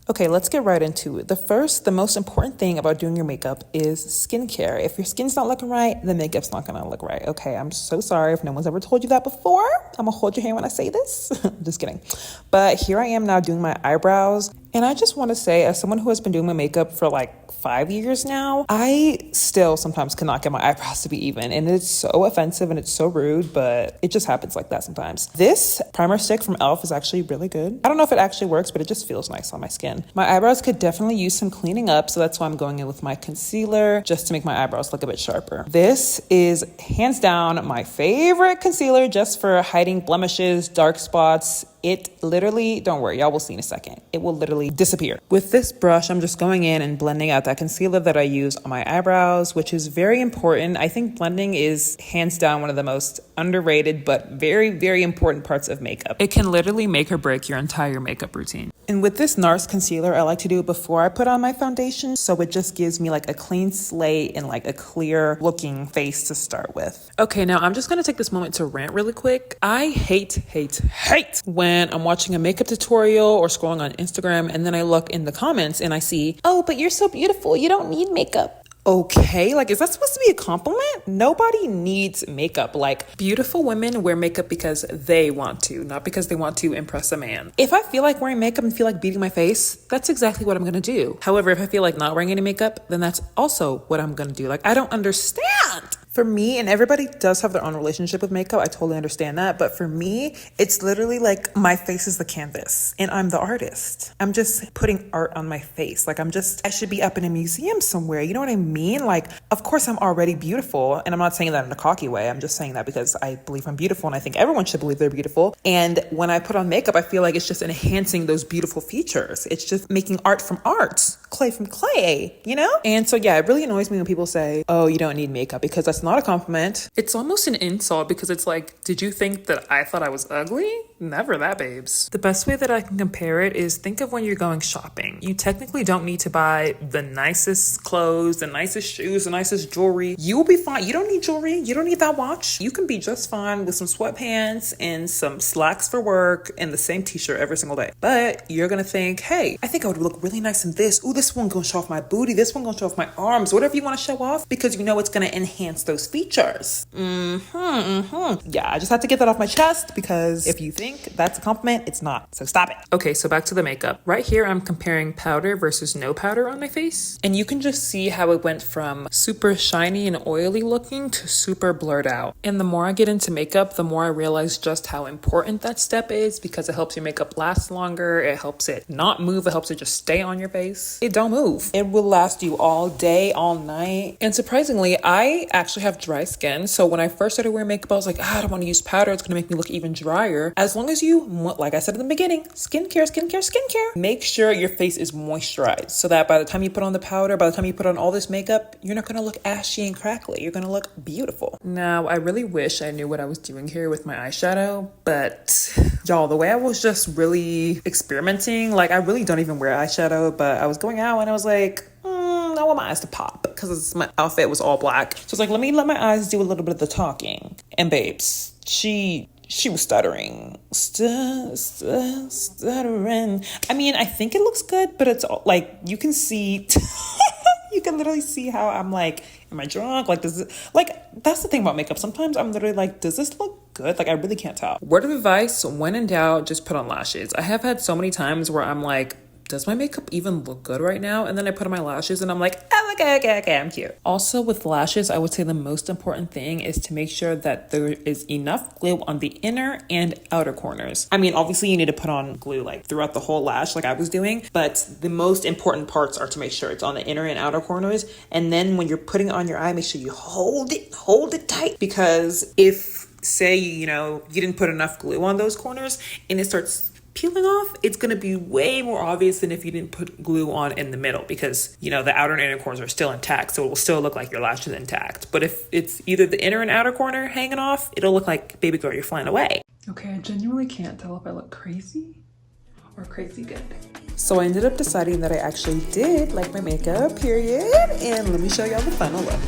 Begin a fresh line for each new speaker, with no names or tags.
Okay, let's get right into it. The most important thing about doing your makeup is skincare. If your skin's not looking right, the makeup's not gonna look right. Okay, I'm so sorry if no one's ever told you that before. I'm gonna hold your hand when I say this. Just kidding. But here I am now doing my eyebrows. And I just want to say, as someone who has been doing my makeup for like 5 years now, I still sometimes cannot get my eyebrows to be even. And it's so offensive and it's so rude, but it just happens like that sometimes. This primer stick from e.l.f. is actually really good. I don't know if it actually works, but it just feels nice on my skin. My eyebrows could definitely use some cleaning up, so that's why I'm going in with my concealer, just to make my eyebrows look a bit sharper. This is hands down my favorite concealer just for hiding blemishes, dark spots. It literally, don't worry, y'all will see in a second. It will literally disappear. With this brush, I'm just going in and blending out that concealer that I use on my eyebrows, which is very important. I think blending is hands down one of the most underrated, but very, very important parts of makeup. It can literally make or break your entire makeup routine. And with this NARS concealer, I like to do it before I put on my foundation, so it just gives me like a clean slate and like a clear looking face to start with. Okay, now I'm just gonna take this moment to rant really quick. I hate when I'm watching a makeup tutorial or scrolling on Instagram and then I look in the comments and I see, oh, but you're so beautiful, you don't need makeup. Okay, like, is that supposed to be a compliment? Nobody needs makeup. Like, beautiful women wear makeup because they want to, not because they want to impress a man. If I feel like wearing makeup and feel like beating my face, that's exactly what I'm gonna do. However, if I feel like not wearing any makeup, then that's also what I'm gonna do. Like, I don't understand. For me, and everybody does have their own relationship with makeup, I totally understand that. But for me, it's literally like my face is the canvas and I'm the artist. I'm just putting art on my face. Like I should be up in a museum somewhere. You know what I mean? Like, of course I'm already beautiful. And I'm not saying that in a cocky way. I'm just saying that because I believe I'm beautiful and I think everyone should believe they're beautiful. And when I put on makeup, I feel like it's just enhancing those beautiful features. It's just making art from art, clay from clay, you know? And so yeah, it really annoys me when people say, oh, you don't need makeup, because that's not a compliment. It's almost an insult because it's like, did you think that I thought I was ugly? Never that, babes. The best way that I can compare it is think of when you're going shopping. You technically don't need to buy the nicest clothes, the nicest shoes, the nicest jewelry. You will be fine. You don't need jewelry. You don't need that watch. You can be just fine with some sweatpants and some slacks for work and the same t-shirt every single day. But you're gonna think, hey, I think I would look really nice in this. Ooh, this one gonna show off my booty. This one gonna show off my arms. Whatever you want to show off, because you know it's gonna enhance those features. Yeah, I just had to get that off my chest because if you think that's a compliment, it's not. So stop it. Okay, so back to the makeup. Right here, I'm comparing powder versus no powder on my face. And you can just see how it went from super shiny and oily looking to super blurred out. And the more I get into makeup, the more I realize just how important that step is, because it helps your makeup last longer. It helps it not move. It helps it just stay on your face. It don't move. It will last you all day, all night. And surprisingly, I actually have dry skin. So when I first started wearing makeup, I was like, I don't want to use powder. It's going to make me look even drier. As long as you, like I said in the beginning, skincare. Make sure your face is moisturized so that by the time you put on the powder, by the time you put on all this makeup, you're not going to look ashy and crackly. You're going to look beautiful. Now, I really wish I knew what I was doing here with my eyeshadow, but y'all, the way I was just really experimenting, like I really don't even wear eyeshadow, but I was going out and I was like, I want my eyes to pop because my outfit was all black. So it's like, let my eyes do a little bit of the talking. And babes, she was stuttering. Stuttering. I mean, I think it looks good, but it's all, like, you can see, you can literally see how I'm like, am I drunk? Like, that's the thing about makeup. Sometimes I'm literally like, does this look good? Like, I really can't tell. Word of advice, when in doubt, just put on lashes. I have had so many times where I'm like, does my makeup even look good right now? And then I put on my lashes and I'm like, oh, okay, I'm cute. Also with lashes, I would say the most important thing is to make sure that there is enough glue on the inner and outer corners. I mean, obviously you need to put on glue like throughout the whole lash like I was doing, but the most important parts are to make sure it's on the inner and outer corners. And then when you're putting it on your eye, make sure you hold it tight, because if, say, you didn't put enough glue on those corners and it starts peeling off, it's going to be way more obvious than if you didn't put glue on in the middle, because the outer and inner corners are still intact, so it will still look like your lash is intact. But if it's either the inner and outer corner hanging off, it'll look like, baby girl, you're flying away. Okay, I genuinely can't tell if I look crazy or crazy good. So I ended up deciding that I actually did like my makeup, period, and let me show y'all the final look.